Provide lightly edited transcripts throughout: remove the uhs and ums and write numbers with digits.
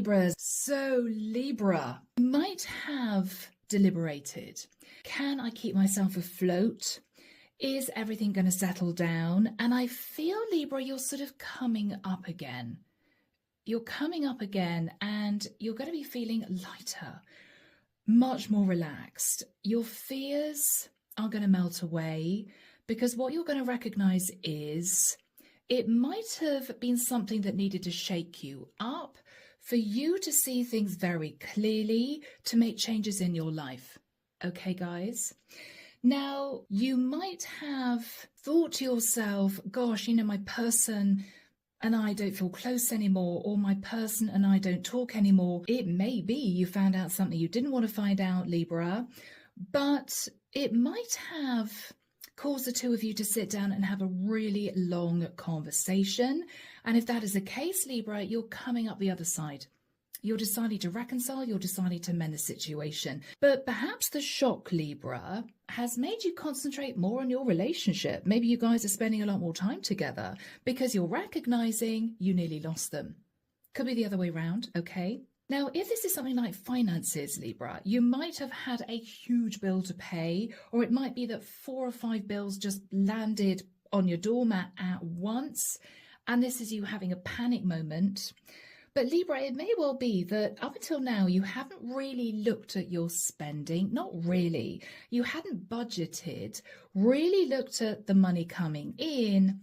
Libras. So Libra, you might have deliberated. Can I keep myself afloat? Is everything going to settle down? And I feel, Libra, you're sort of coming up again. You're coming up again and you're going to be feeling lighter, much more relaxed. Your fears are going to melt away because what you're going to recognize is it might have been something that needed to shake you up for you to see things very clearly, to make changes in your life. Okay, guys? Now, you might have thought to yourself, gosh, my person and I don't feel close anymore, or my person and I don't talk anymore. It may be you found out something you didn't want to find out, Libra, but it might have caused the two of you to sit down and have a really long conversation. And if that is the case, Libra, you're coming up the other side. You're deciding to reconcile, you're deciding to mend the situation. But perhaps the shock, Libra, has made you concentrate more on your relationship. Maybe you guys are spending a lot more time together because you're recognizing you nearly lost them. Could be the other way around, okay? Now, if this is something like finances, Libra, you might have had a huge bill to pay, or it might be that 4 or 5 bills just landed on your doormat at once, and this is you having a panic moment. But Libra, it may well be that up until now, you haven't really looked at your spending. Not really. You hadn't budgeted, really looked at the money coming in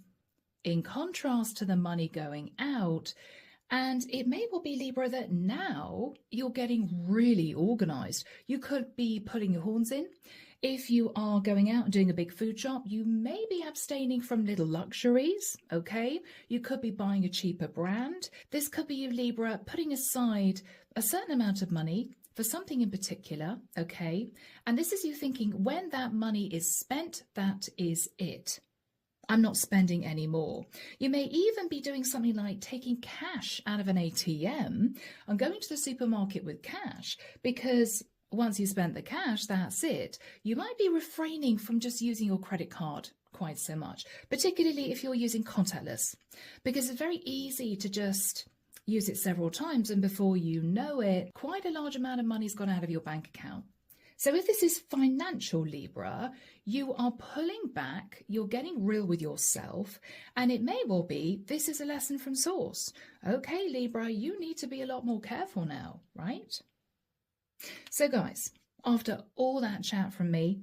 contrast to the money going out. And it may well be, Libra, that now you're getting really organized. You could be putting your horns in. If you are going out and doing a big food shop, you may be abstaining from little luxuries, okay? You could be buying a cheaper brand. This could be you, Libra, putting aside a certain amount of money for something in particular, okay? And this is you thinking, when that money is spent, that is it. I'm not spending any more. You may even be doing something like taking cash out of an ATM and going to the supermarket with cash, because once you spent the cash, that's it. You might be refraining from just using your credit card quite so much, particularly if you're using contactless, because it's very easy to just use it several times and before you know it, quite a large amount of money's gone out of your bank account. So if this is financial, Libra, you are pulling back, you're getting real with yourself, and it may well be this is a lesson from source. Okay, Libra, you need to be a lot more careful now, right? So guys, after all that chat from me,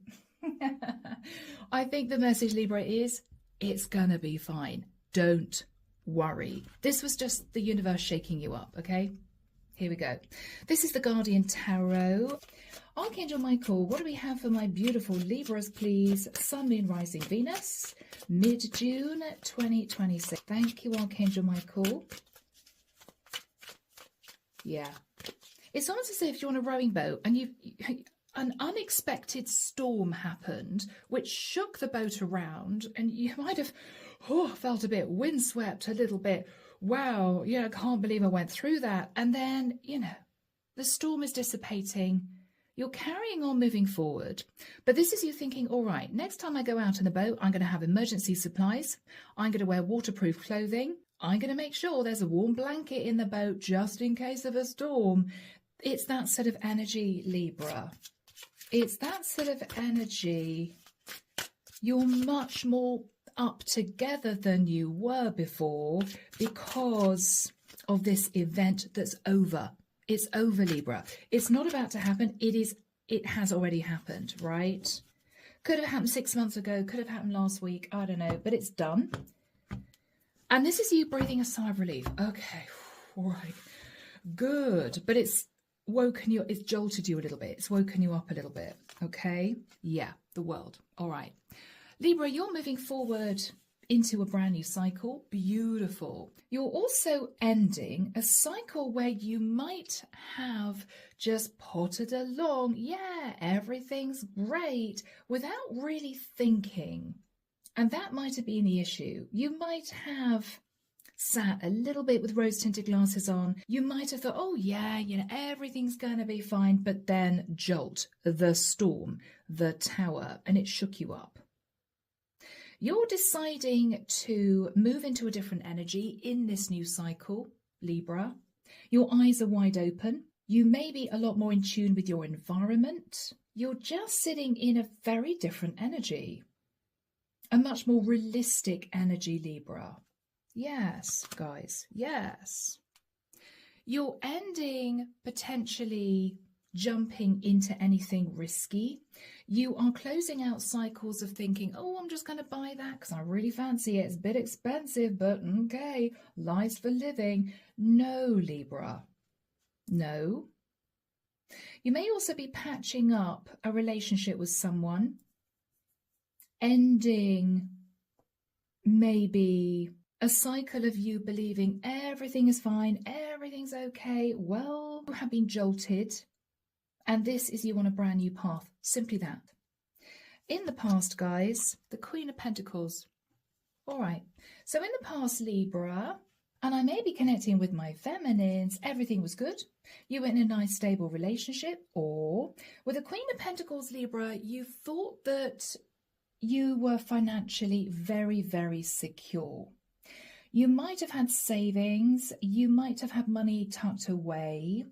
I think the message, Libra, is it's gonna be fine. Don't worry. This was just the universe shaking you up, okay? Here we go. This is the Guardian Tarot. Archangel Michael, what do we have for my beautiful Libras, please? Sun, Moon, Rising, Venus, mid-June 2026. Thank you, Archangel Michael. Yeah. It's almost as if you're on a rowing boat and an unexpected storm happened, which shook the boat around, and you might have felt a bit windswept, a little bit. Wow, I can't believe I went through that. And then, the storm is dissipating. You're carrying on moving forward. But this is you thinking, all right, next time I go out in a boat, I'm going to have emergency supplies. I'm going to wear waterproof clothing. I'm going to make sure there's a warm blanket in the boat just in case of a storm. It's that sort of energy, Libra. It's that sort of energy. You're much more up together than you were before because of this event that's over. It's over, Libra. It's not about to happen. It has already happened, right? Could have happened 6 months ago, could have happened last week, I don't know, but it's done. And this is you breathing a sigh of relief. Okay, all right, good. But it's jolted you a little bit. It's woken you up a little bit, okay? Yeah, the world. All right. Libra, you're moving forward into a brand new cycle. Beautiful. You're also ending a cycle where you might have just pottered along. Yeah, everything's great without really thinking. And that might have been the issue. You might have sat a little bit with rose-tinted glasses on. You might have thought, oh yeah, everything's going to be fine. But then jolt, the storm, the tower, and it shook you up. You're deciding to move into a different energy in this new cycle, Libra. Your eyes are wide open. You may be a lot more in tune with your environment. You're just sitting in a very different energy, a much more realistic energy, Libra. Yes, guys, yes. You're ending potentially jumping into anything risky. You are closing out cycles of thinking, oh, I'm just going to buy that because I really fancy it. It's a bit expensive, but okay, lives for living. No, Libra. No. You may also be patching up a relationship with someone, ending maybe a cycle of you believing everything is fine, everything's okay. Well, you have been jolted, and this is you on a brand new path. Simply that. In the past, guys, the Queen of Pentacles. All right. So in the past, Libra, and I may be connecting with my feminines, everything was good. You were in a nice, stable relationship. Or with the Queen of Pentacles, Libra, you thought that you were financially very, very secure. You might have had savings, you might have had money tucked away,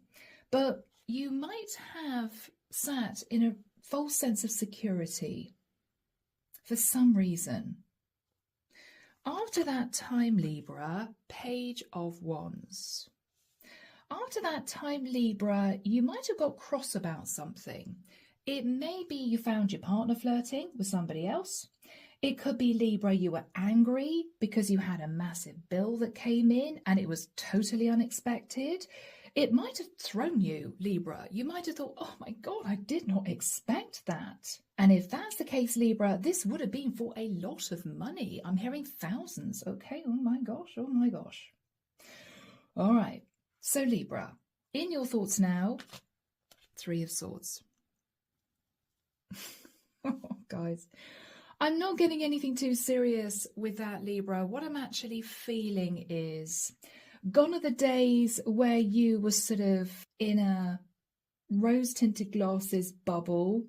but you might have sat in a false sense of security for some reason. After that time, Libra, Page of Wands. After that time, Libra, you might have got cross about something. It may be you found your partner flirting with somebody else. It could be, Libra, you were angry because you had a massive bill that came in and it was totally unexpected. It might have thrown you, Libra. You might have thought, oh my God, I did not expect that. And if that's the case, Libra, this would have been for a lot of money. I'm hearing thousands. Okay, oh my gosh, oh my gosh. All right, so Libra, in your thoughts now, Three of Swords. Oh, guys. I'm not getting anything too serious with that, Libra. What I'm actually feeling is gone are the days where you were sort of in a rose-tinted glasses bubble.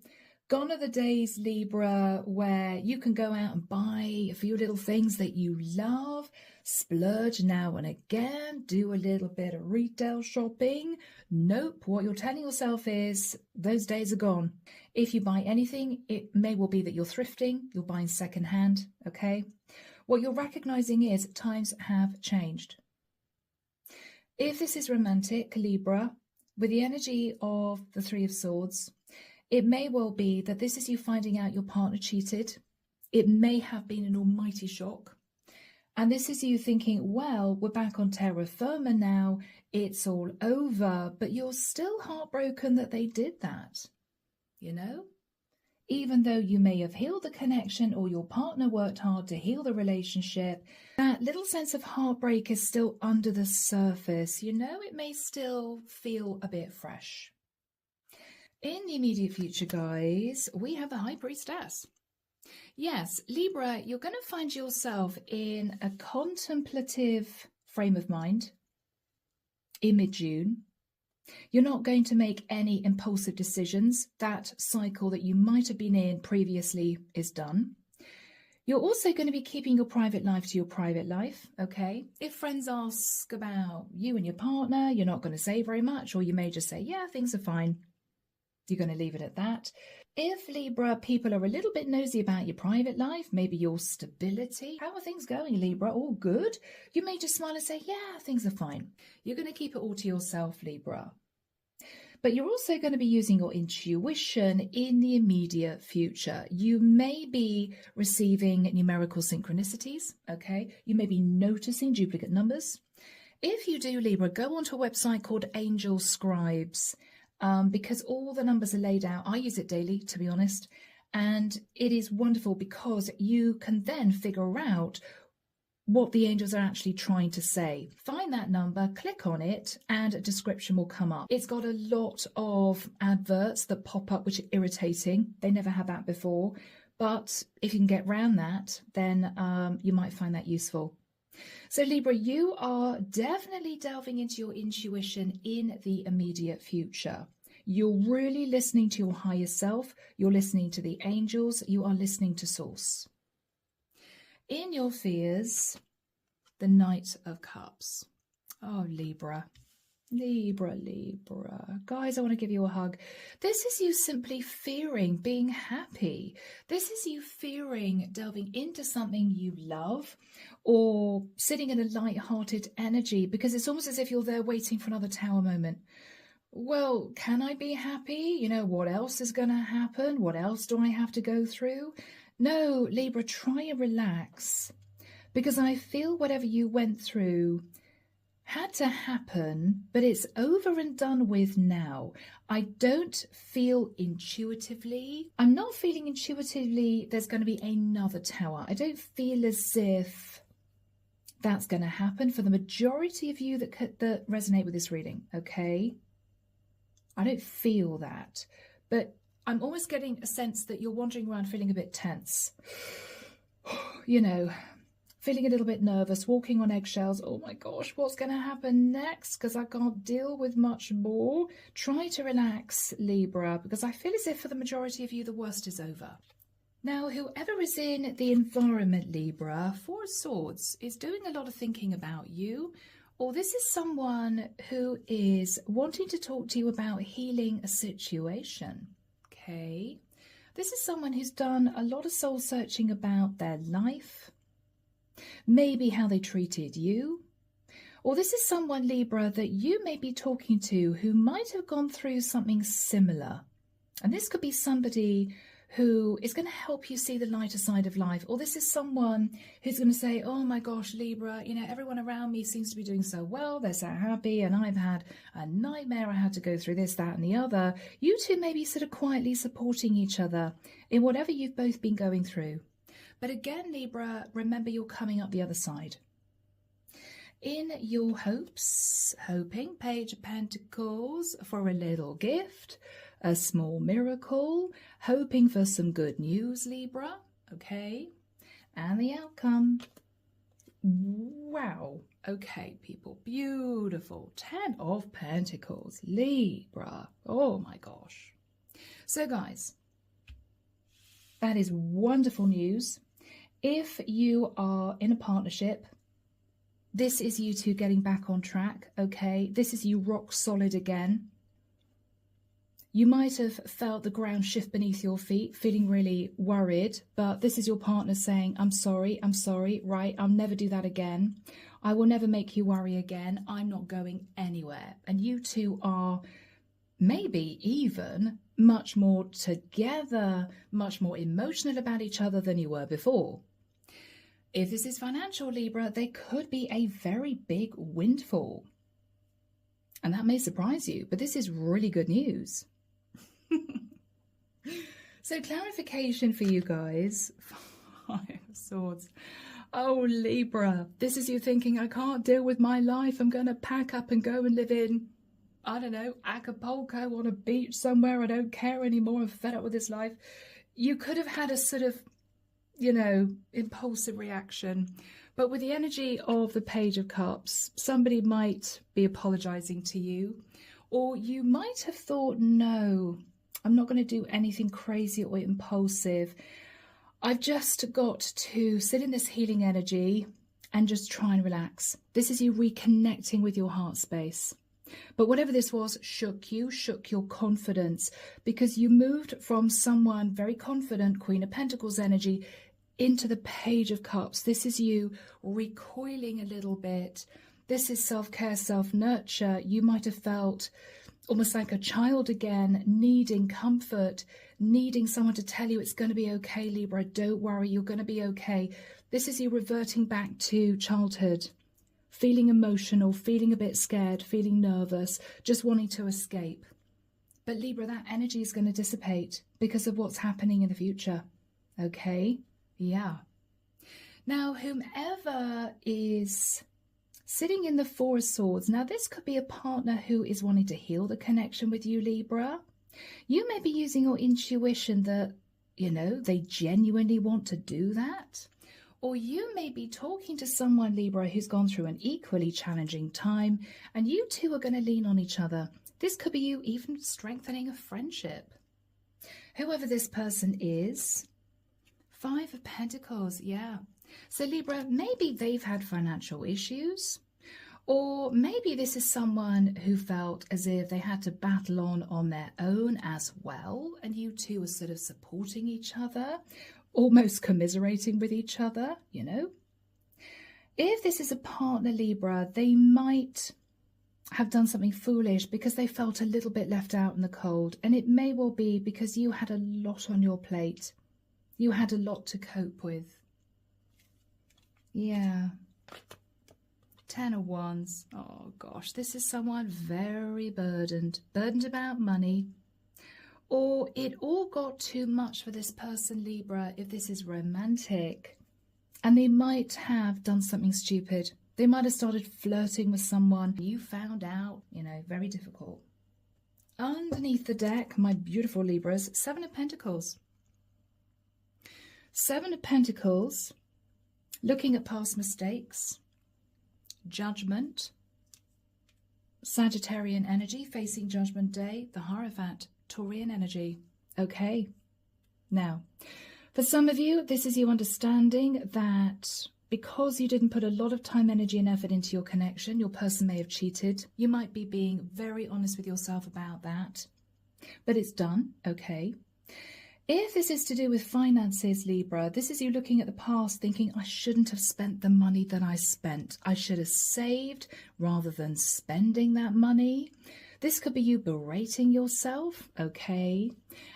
Gone are the days, Libra, where you can go out and buy a few little things that you love, splurge now and again, do a little bit of retail shopping. Nope, what you're telling yourself is those days are gone. If you buy anything, it may well be that you're thrifting, you're buying secondhand, okay? What you're recognizing is times have changed. If this is romantic, Libra, with the energy of the Three of Swords, it may well be that this is you finding out your partner cheated. It may have been an almighty shock. And this is you thinking, well, we're back on terra firma now. It's all over. But you're still heartbroken that they did that. You know? Even though you may have healed the connection or your partner worked hard to heal the relationship, that little sense of heartbreak is still under the surface. You know, it may still feel a bit fresh. In the immediate future, guys, we have the High Priestess. Yes, Libra, you're going to find yourself in a contemplative frame of mind in mid-June. You're not going to make any impulsive decisions. That cycle that you might have been in previously is done. You're also going to be keeping your private life to your private life, okay? If friends ask about you and your partner, you're not going to say very much, or you may just say, yeah, things are fine. You're going to leave it at that. If, Libra, people are a little bit nosy about your private life, maybe your stability, how are things going, Libra? All good? You may just smile and say, yeah, things are fine. You're going to keep it all to yourself, Libra. But you're also going to be using your intuition in the immediate future. You may be receiving numerical synchronicities, okay? You may be noticing duplicate numbers. If you do, Libra, go onto a website called Angel Scribes. Because all the numbers are laid out. I use it daily, to be honest, and it is wonderful because you can then figure out what the angels are actually trying to say. Find that number, click on it, and a description will come up. It's got a lot of adverts that pop up, which are irritating. They never had that before, but if you can get around that, then you might find that useful. So Libra, you are definitely delving into your intuition in the immediate future. You're really listening to your higher self. You're listening to the angels. You are listening to Source. In your fears, the Knight of Cups. Oh, Libra. Libra, Libra. Guys, I want to give you a hug. This is you simply fearing being happy. This is you fearing delving into something you love or sitting in a light-hearted energy, because it's almost as if you're there waiting for another tower moment. Well, can I be happy? You know, what else is going to happen? What else do I have to go through? No, Libra, try and relax, because I feel whatever you went through had to happen, but it's over and done with now. I don't feel intuitively. I'm not feeling intuitively there's going to be another tower. I don't feel as if that's going to happen for the majority of you that resonate with this reading, okay? I don't feel that, but I'm almost getting a sense that you're wandering around feeling a bit tense. You know, feeling a little bit nervous, walking on eggshells. Oh my gosh, what's going to happen next? Because I can't deal with much more. Try to relax, Libra, because I feel as if for the majority of you, the worst is over. Now, whoever is in the environment, Libra, Four of Swords, is doing a lot of thinking about you. Or this is someone who is wanting to talk to you about healing a situation, okay? This is someone who's done a lot of soul searching about their life, maybe how they treated you. Or this is someone, Libra, that you may be talking to who might have gone through something similar. And this could be somebody who is going to help you see the lighter side of life. Or this is someone who's going to say, oh my gosh, Libra, you know, everyone around me seems to be doing so well. They're so happy. And I've had a nightmare. I had to go through this, that, and the other. You two may be sort of quietly supporting each other in whatever you've both been going through. But again, Libra, remember you're coming up the other side. In your hoping, Page of Pentacles, for a little gift, a small miracle, hoping for some good news, Libra, okay? And the outcome, wow, okay, people, beautiful. 10 of Pentacles, Libra, oh my gosh. So guys, that is wonderful news. If you are in a partnership, this is you two getting back on track, okay? This is you rock solid again. You might have felt the ground shift beneath your feet, feeling really worried, but this is your partner saying, I'm sorry, right? I'll never do that again. I will never make you worry again. I'm not going anywhere. And you two are maybe even much more together, much more emotional about each other than you were before. If this is financial, Libra, there could be a very big windfall. And that may surprise you, but this is really good news. So clarification for you guys. 5 of Swords. Oh, Libra, this is you thinking, I can't deal with my life. I'm going to pack up and go and live in, I don't know, Acapulco on a beach somewhere. I don't care anymore. I'm fed up with this life. You could have had a sort of, you know, impulsive reaction. But with the energy of the Page of Cups, somebody might be apologizing to you. Or you might have thought, no, I'm not going to do anything crazy or impulsive. I've just got to sit in this healing energy and just try and relax. This is you reconnecting with your heart space. But whatever this was, shook your confidence, because you moved from someone very confident, Queen of Pentacles energy, into the Page of Cups. This is you recoiling a little bit. This is self-care, self-nurture. You might have felt almost like a child again, needing comfort, needing someone to tell you it's going to be okay, Libra. Don't worry, you're going to be okay. This is you reverting back to childhood, feeling emotional, feeling a bit scared, feeling nervous, just wanting to escape. But Libra, that energy is going to dissipate because of what's happening in the future. Okay? Yeah. Now, whomever is sitting in the Four of Swords, now this could be a partner who is wanting to heal the connection with you, Libra. You may be using your intuition that, you know, they genuinely want to do that. Or you may be talking to someone, Libra, who's gone through an equally challenging time, and you two are going to lean on each other. This could be you even strengthening a friendship. Whoever this person is, 5 of Pentacles, yeah. So Libra, maybe they've had financial issues, Or maybe this is someone who felt as if they had to battle on their own as well, and you two are sort of supporting each other, almost commiserating with each other, you know. If this is a partner, Libra, they might have done something foolish because they felt a little bit left out in the cold, and it may well be because you had a lot on your plate. You had a lot to cope with. Yeah. 10 of Wands. Oh gosh, this is someone very burdened about money. Or it all got too much for this person, Libra, if this is romantic. And they might have done something stupid. They might have started flirting with someone. You found out, you know, very difficult. Underneath the deck, my beautiful Libras, 7 of Pentacles. 7 of Pentacles, looking at past mistakes. Judgment, Sagittarian energy facing Judgment Day, the Hierophant, Taurian energy. Okay, now, for some of you, this is you understanding that because you didn't put a lot of time, energy and effort into your connection, your person may have cheated. You might be being very honest with yourself about that, but it's done, okay. If this is to do with finances, Libra, this is you looking at the past thinking, I shouldn't have spent the money that I spent. I should have saved rather than spending that money. This could be you berating yourself, okay?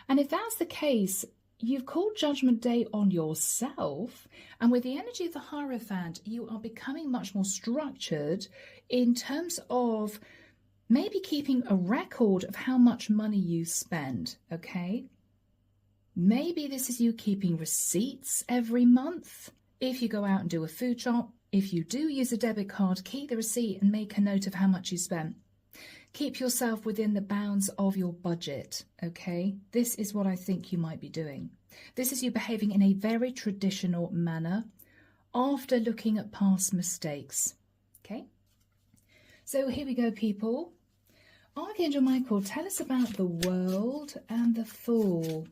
And if that's the case, you've called Judgment Day on yourself. And with the energy of the Hierophant, you are becoming much more structured in terms of maybe keeping a record of how much money you spend, okay? Maybe this is you keeping receipts every month. If you go out and do a food shop, if you do use a debit card, keep the receipt and make a note of how much you spent. Keep yourself within the bounds of your budget, okay? This is what I think you might be doing. This is you behaving in a very traditional manner after looking at past mistakes, okay? So here we go, people. Archangel Michael, tell us about the World and the Fool.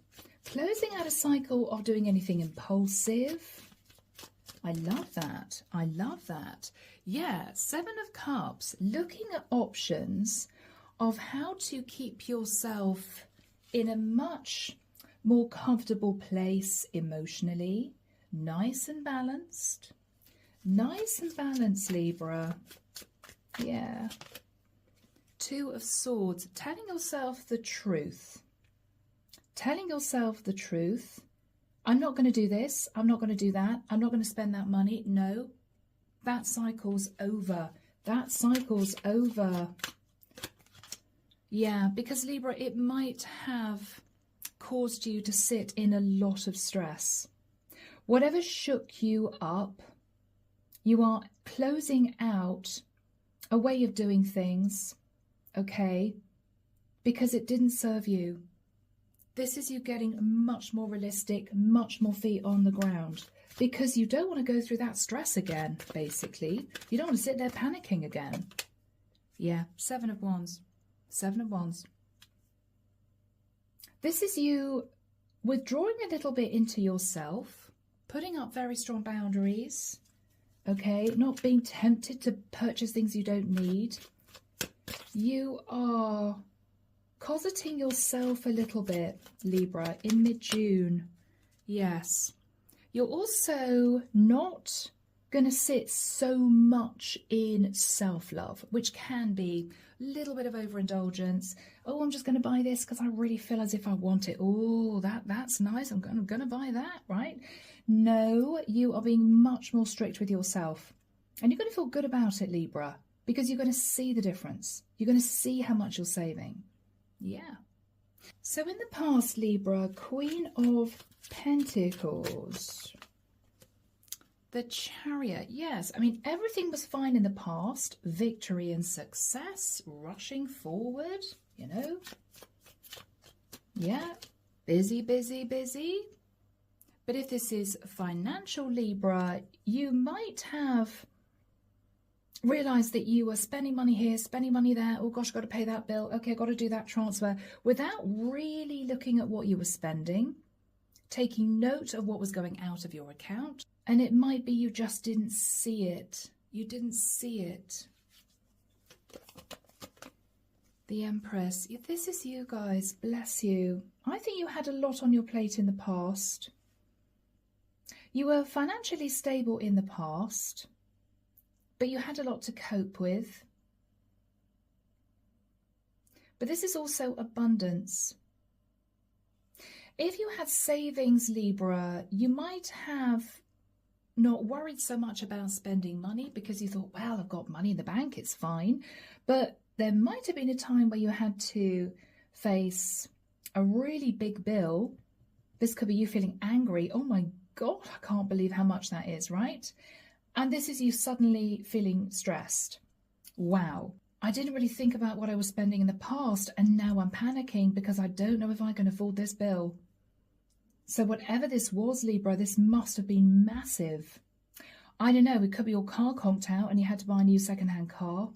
Closing out a cycle of doing anything impulsive. I love that. I love that. Yeah, 7 of Cups, looking at options of how to keep yourself in a much more comfortable place emotionally. Nice and balanced. Nice and balanced, Libra. Yeah. 2 of Swords, telling yourself the truth. Telling yourself the truth. I'm not going to do this. I'm not going to do that. I'm not going to spend that money. No, that cycle's over. That cycle's over. Yeah, because Libra, it might have caused you to sit in a lot of stress. Whatever shook you up, you are closing out a way of doing things, okay, because it didn't serve you. This is you getting much more realistic, much more feet on the ground, because you don't want to go through that stress again, basically. You don't want to sit there panicking again. Yeah, 7 of Wands. 7 of Wands. This is you withdrawing a little bit into yourself, putting up very strong boundaries, okay? Not being tempted to purchase things you don't need. You are cosseting yourself a little bit, Libra, in mid-June. Yes. You're also not going to sit so much in self-love, which can be a little bit of overindulgence. Oh, I'm just going to buy this because I really feel as if I want it. Oh, that's nice. I'm going to buy that, right? No, you are being much more strict with yourself. And you're going to feel good about it, Libra, because you're going to see the difference. You're going to see how much you're saving. Yeah. So in the past, Libra, Queen of Pentacles. The Chariot. Yes, I mean, everything was fine in the past. Victory and success, rushing forward, you know. Yeah, busy, busy, busy. But if this is financial, Libra, you might have realize that you are spending money here, spending money there. Oh gosh, got to pay that bill. Okay, got to do that transfer, without really looking at what you were spending, taking note of what was going out of your account. And it might be you just didn't see it. You didn't see it. The Empress. This is you guys. Bless you. I think you had a lot on your plate in the past. You were financially stable in the past, but you had a lot to cope with. But this is also abundance. If you had savings, Libra, you might have not worried so much about spending money because you thought, well, I've got money in the bank, it's fine. But there might have been a time where you had to face a really big bill. This could be you feeling angry. Oh my God, I can't believe how much that is, right? And this is you suddenly feeling stressed. Wow, I didn't really think about what I was spending in the past, and now I'm panicking because I don't know if I can afford this bill. So whatever this was, Libra, this must have been massive. I don't know, it could be your car conked out and you had to buy a new secondhand car.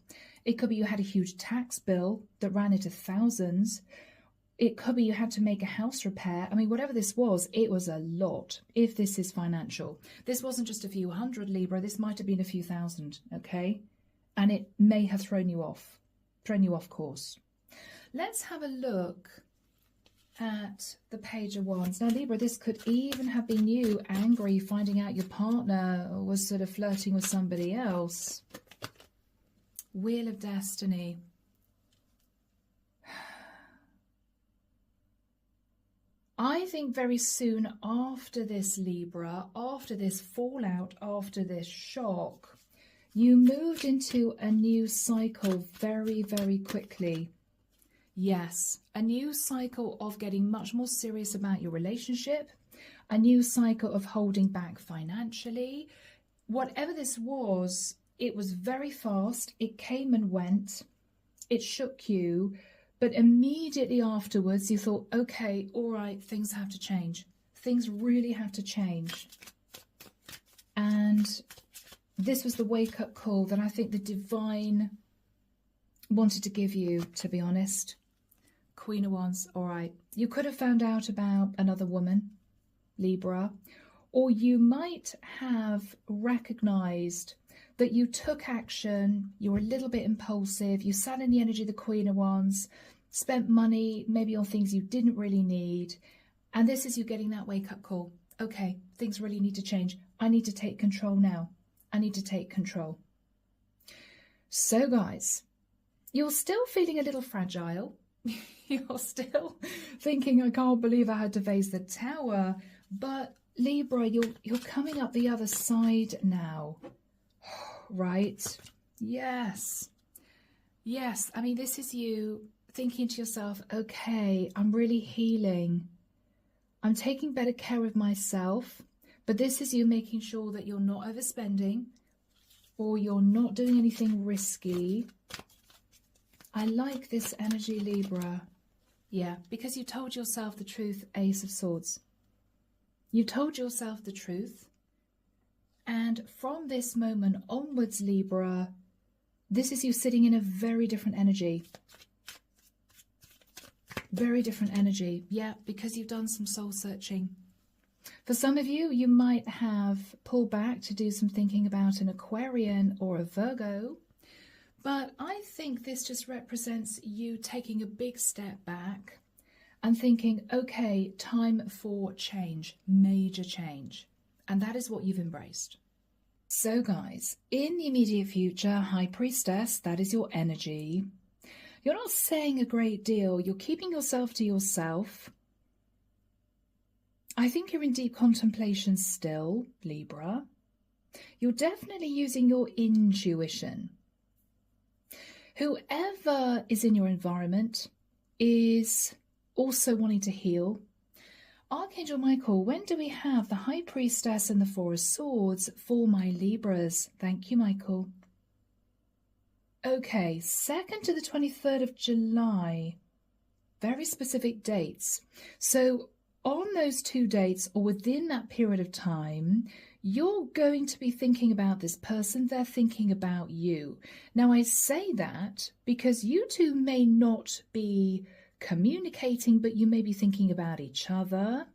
It could be you had a huge tax bill that ran into thousands. It could be you had to make a house repair. I mean, whatever this was, it was a lot, if this is financial. This wasn't just a few hundred, Libra. This might have been a few thousand, okay? And it may have thrown you off course. Let's have a look at the Page of Wands. Now, Libra, this could even have been you angry, finding out your partner was sort of flirting with somebody else. Wheel of Destiny. I think very soon after this, Libra, after this fallout, after this shock, you moved into a new cycle very, very quickly. Yes, a new cycle of getting much more serious about your relationship, a new cycle of holding back financially. Whatever this was, it was very fast. It came and went. It shook you. But immediately afterwards, you thought, okay, all right, things have to change. Things really have to change. And this was the wake-up call that I think the divine wanted to give you, to be honest. Queen of Wands, all right. You could have found out about another woman, Libra, or you might have recognized that you took action, you were a little bit impulsive, you sat in the energy of the Queen of Wands, spent money maybe on things you didn't really need, and this is you getting that wake-up call. Okay, things really need to change. I need to take control now. I need to take control. So guys, you're still feeling a little fragile. You're still thinking, I can't believe I had to face the Tower, but Libra, you're coming up the other side now. Right? Yes. Yes. I mean, this is you thinking to yourself, okay, I'm really healing. I'm taking better care of myself. But this is you making sure that you're not overspending or you're not doing anything risky. I like this energy, Libra. Yeah, because you told yourself the truth, Ace of Swords. You told yourself the truth. And from this moment onwards, Libra, this is you sitting in a very different energy. Very different energy. Yeah, because you've done some soul searching. For some of you, you might have pulled back to do some thinking about an Aquarian or a Virgo. But I think this just represents you taking a big step back and thinking, okay, time for change, major change. And that is what you've embraced. So guys, in the immediate future, High Priestess, that is your energy. You're not saying a great deal. You're keeping yourself to yourself. I think you're in deep contemplation still, Libra. You're definitely using your intuition. Whoever is in your environment is also wanting to heal. Archangel Michael, when do we have the High Priestess and the Four of Swords for my Libras? Thank you, Michael. Okay, 2nd to the 23rd of July. Very specific dates. So on those 2 dates or within that period of time, you're going to be thinking about this person. They're thinking about you. Now, I say that because you two may not be communicating, but you may be thinking about each other.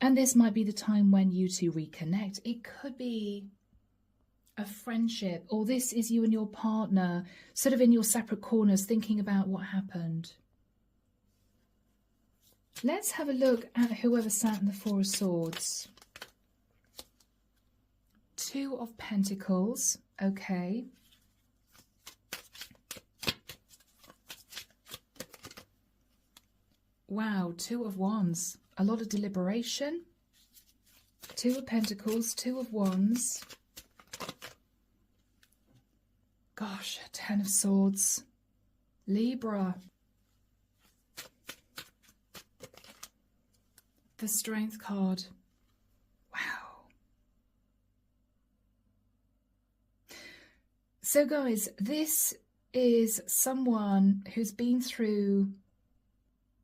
And this might be the time when you two reconnect. It could be a friendship, or this is you and your partner sort of in your separate corners thinking about what happened. Let's have a look at whoever sat in the Four of Swords. Two of Pentacles, okay. Wow, Two of Wands, a lot of deliberation. Two of Pentacles, Two of Wands. Gosh, Ten of Swords. Libra. The Strength card. Wow. So guys, this is someone who's been through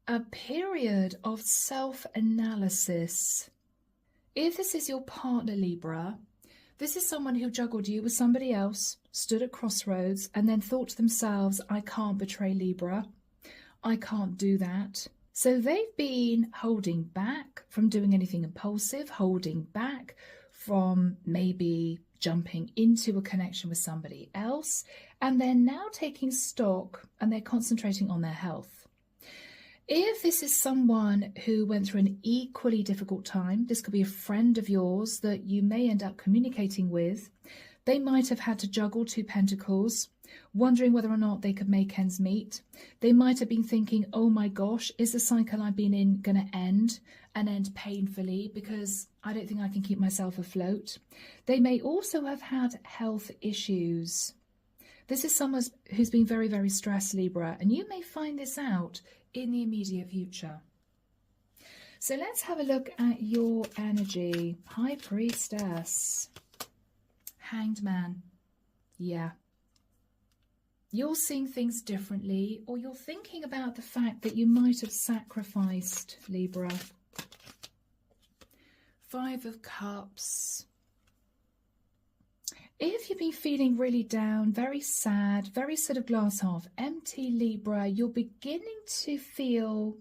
a period of self-analysis. If this is your partner, Libra, this is someone who juggled you with somebody else, stood at crossroads, and then thought to themselves, I can't betray Libra. I can't do that. So they've been holding back from doing anything impulsive, holding back from maybe jumping into a connection with somebody else, and they're now taking stock and they're concentrating on their health. If this is someone who went through an equally difficult time, this could be a friend of yours that you may end up communicating with. They might have had to juggle two pentacles, wondering whether or not they could make ends meet. They might have been thinking, oh my gosh, is the cycle I've been in going to end and end painfully because I don't think I can keep myself afloat. They may also have had health issues. This is someone who's been very, very stressed, Libra, and you may find this out in the immediate future. So let's have a look at your energy. High Priestess. Hanged Man. Yeah. You're seeing things differently, or you're thinking about the fact that you might have sacrificed, Libra. Five of Cups. If you've been feeling really down, very sad, very sort of glass half empty, Libra, you're beginning to feel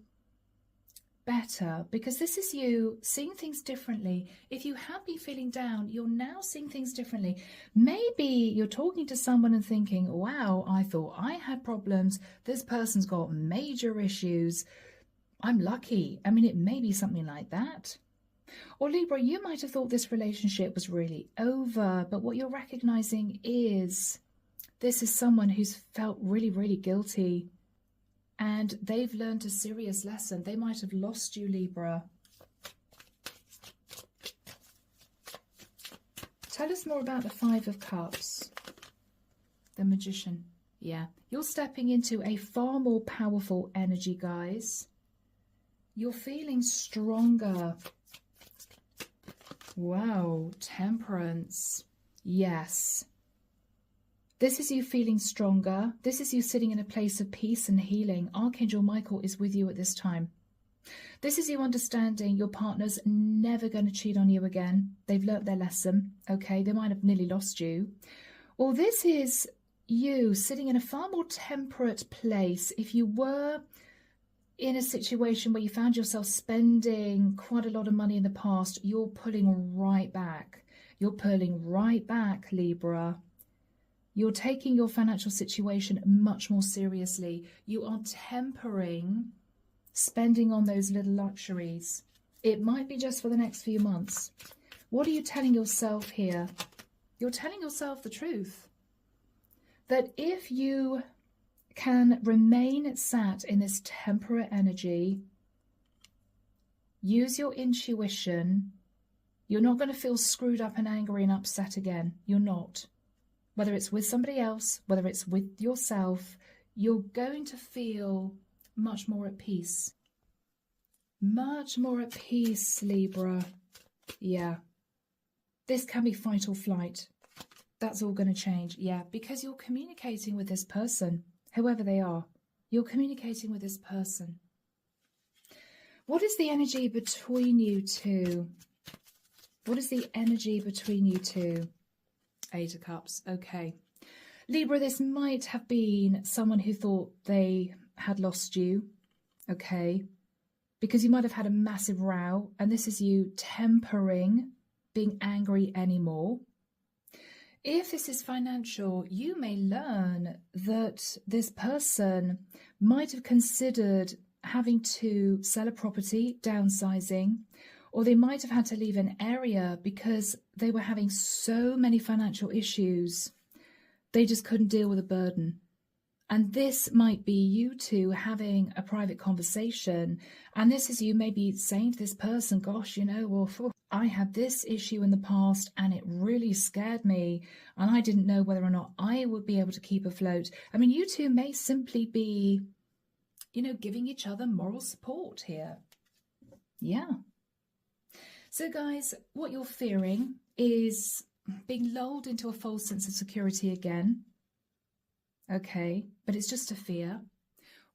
better because this is you seeing things differently. If you have been feeling down, you're now seeing things differently. Maybe you're talking to someone and thinking, wow, I thought I had problems. This person's got major issues. I'm lucky. I mean, it may be something like that. Or Libra, you might have thought this relationship was really over, but what you're recognizing is this is someone who's felt really, really guilty. And they've learned a serious lesson. They might have lost you, Libra. Tell us more about the Five of Cups. The Magician. Yeah. You're stepping into a far more powerful energy, guys. You're feeling stronger. Wow. Temperance. Yes. This is you feeling stronger. This is you sitting in a place of peace and healing. Archangel Michael is with you at this time. This is you understanding your partner's never going to cheat on you again. They've learnt their lesson, okay? They might have nearly lost you. Or this is you sitting in a far more temperate place. If you were in a situation where you found yourself spending quite a lot of money in the past, you're pulling right back. You're pulling right back, Libra. You're taking your financial situation much more seriously. You are tempering spending on those little luxuries. It might be just for the next few months. What are you telling yourself here? You're telling yourself the truth. That if you can remain sat in this temperate energy, use your intuition, you're not going to feel screwed up and angry and upset again. You're not. Whether it's with somebody else, whether it's with yourself, you're going to feel much more at peace. Much more at peace, Libra. Yeah. This can be fight or flight. That's all going to change. Yeah, because you're communicating with this person, whoever they are. You're communicating with this person. What is the energy between you two? What is the energy between you two? Eight of Cups. Okay. Libra, this might have been someone who thought they had lost you. Okay. Because you might have had a massive row, and this is you tempering being angry anymore. If this is financial, you may learn that this person might have considered having to sell a property, downsizing, or they might have had to leave an area because they were having so many financial issues, they just couldn't deal with the burden. And this might be you two having a private conversation. And this is you maybe saying to this person, gosh, well, I had this issue in the past and it really scared me. And I didn't know whether or not I would be able to keep afloat. I mean, you two may simply be, giving each other moral support here. Yeah. So guys, what you're fearing is being lulled into a false sense of security again. Okay, but it's just a fear.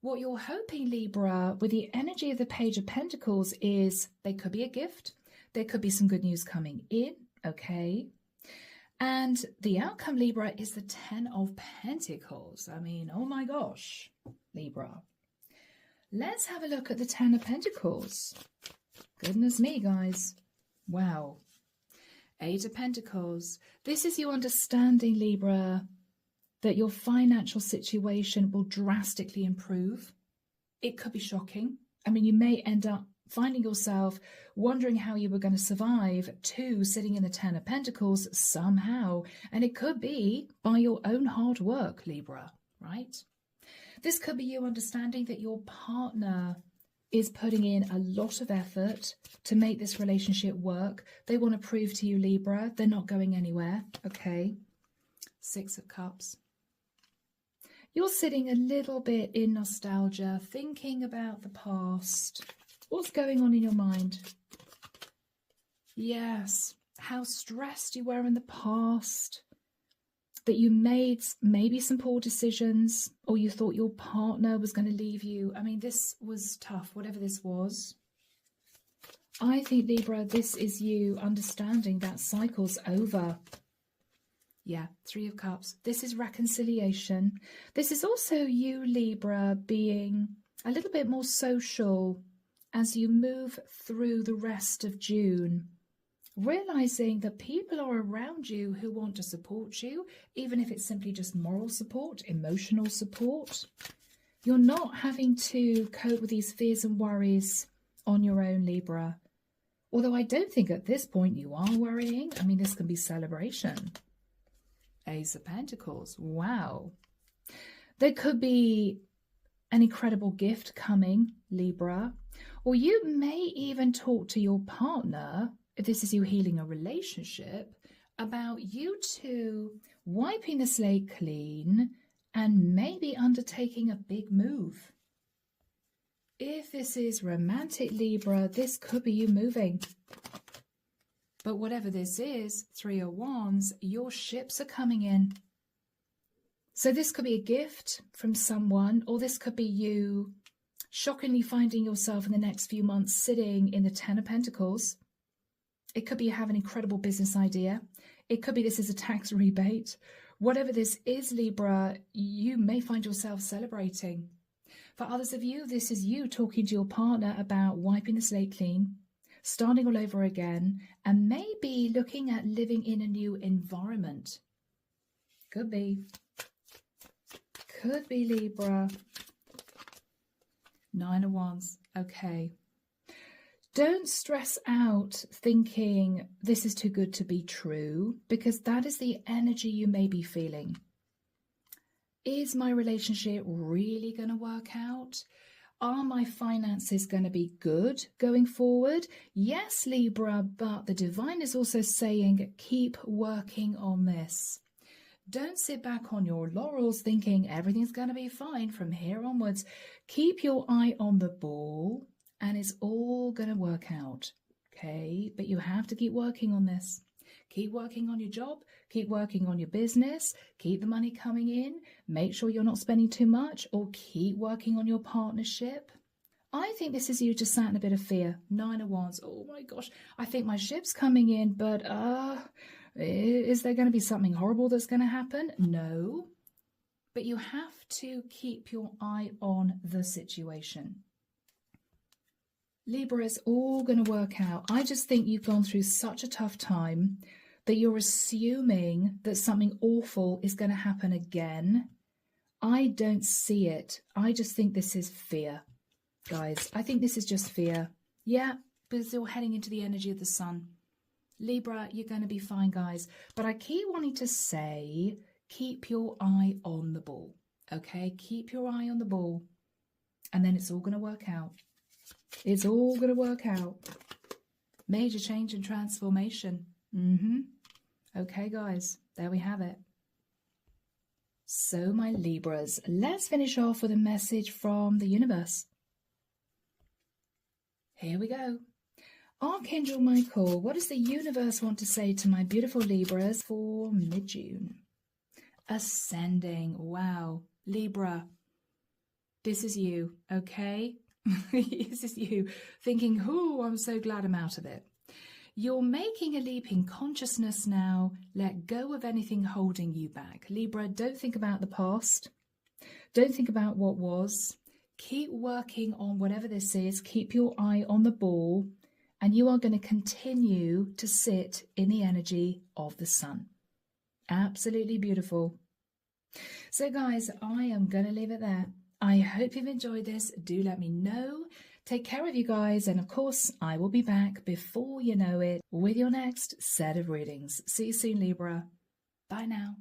What you're hoping, Libra, with the energy of the Page of Pentacles is there could be a gift. There could be some good news coming in. Okay. And the outcome, Libra, is the Ten of Pentacles. I mean, oh my gosh, Libra. Let's have a look at the Ten of Pentacles. Goodness me, guys. Wow. Eight of Pentacles. This is you understanding, Libra, that your financial situation will drastically improve. It could be shocking. I mean, you may end up finding yourself wondering how you were going to survive to sitting in the Ten of Pentacles somehow. And it could be by your own hard work, Libra, right? This could be you understanding that your partner is putting in a lot of effort to make this relationship work. They want to prove to you, Libra, they're not going anywhere. Okay. Six of Cups. You're sitting a little bit in nostalgia, thinking about the past. What's going on in your mind? Yes, how stressed you were in the past, that you made maybe some poor decisions, or you thought your partner was going to leave you. I mean, this was tough, whatever this was. I think, Libra, this is you understanding that cycle's over. Yeah, Three of Cups. This is reconciliation. This is also you, Libra, being a little bit more social as you move through the rest of June. Realizing that people are around you who want to support you, even if it's simply just moral support, emotional support. You're not having to cope with these fears and worries on your own, Libra. Although I don't think at this point you are worrying. I mean, this can be celebration. Ace of Pentacles. Wow. There could be an incredible gift coming, Libra. Or you may even talk to your partner, if this is you healing a relationship, about you two wiping the slate clean and maybe undertaking a big move. If this is romantic, Libra, this could be you moving. But whatever this is, Three of Wands, your ships are coming in. So this could be a gift from someone, or this could be you shockingly finding yourself in the next few months sitting in the Ten of Pentacles. It could be you have an incredible business idea. It could be this is a tax rebate. Whatever this is, Libra, you may find yourself celebrating. For others of you, this is you talking to your partner about wiping the slate clean, starting all over again, and maybe looking at living in a new environment. Could be. Could be, Libra. Nine of Wands. Okay. Don't stress out thinking this is too good to be true, because that is the energy you may be feeling. Is my relationship really going to work out? Are my finances going to be good going forward? Yes, Libra, but the divine is also saying keep working on this. Don't sit back on your laurels thinking everything's going to be fine from here onwards. Keep your eye on the ball and it's all going to work out. Okay, but you have to keep working on this. Keep working on your job, keep working on your business, keep the money coming in, make sure you're not spending too much, or keep working on your partnership. I think this is you just sat in a bit of fear. Nine of Wands. Oh my gosh, I think my ship's coming in, but is there going to be something horrible that's going to happen? No. But you have to keep your eye on the situation. Libra, it's all going to work out. I just think you've gone through such a tough time. that you're assuming that something awful is going to happen again. I don't see it. I just think this is fear, guys. I think this is just fear. Yeah, because you're heading into the energy of the sun. Libra, you're going to be fine, guys. But I keep wanting to say, keep your eye on the ball. Okay, keep your eye on the ball. And then it's all going to work out. It's all going to work out. Major change and transformation. Okay, guys, there we have it. So, my Libras, let's finish off with a message from the universe. Here we go. Archangel Michael, what does the universe want to say to my beautiful Libras for mid-June? Ascending. Wow. Libra, this is you, okay? This is you thinking, oh, I'm so glad I'm out of it. You're making a leap in consciousness now. Let go of anything holding you back. Libra, don't think about the past. Don't think about what was. Keep working on whatever this is. Keep your eye on the ball. And you are going to continue to sit in the energy of the sun. Absolutely beautiful. So, guys, I am going to leave it there. I hope you've enjoyed this. Do let me know. Take care of you guys, and of course, I will be back before you know it with your next set of readings. See you soon, Libra. Bye now.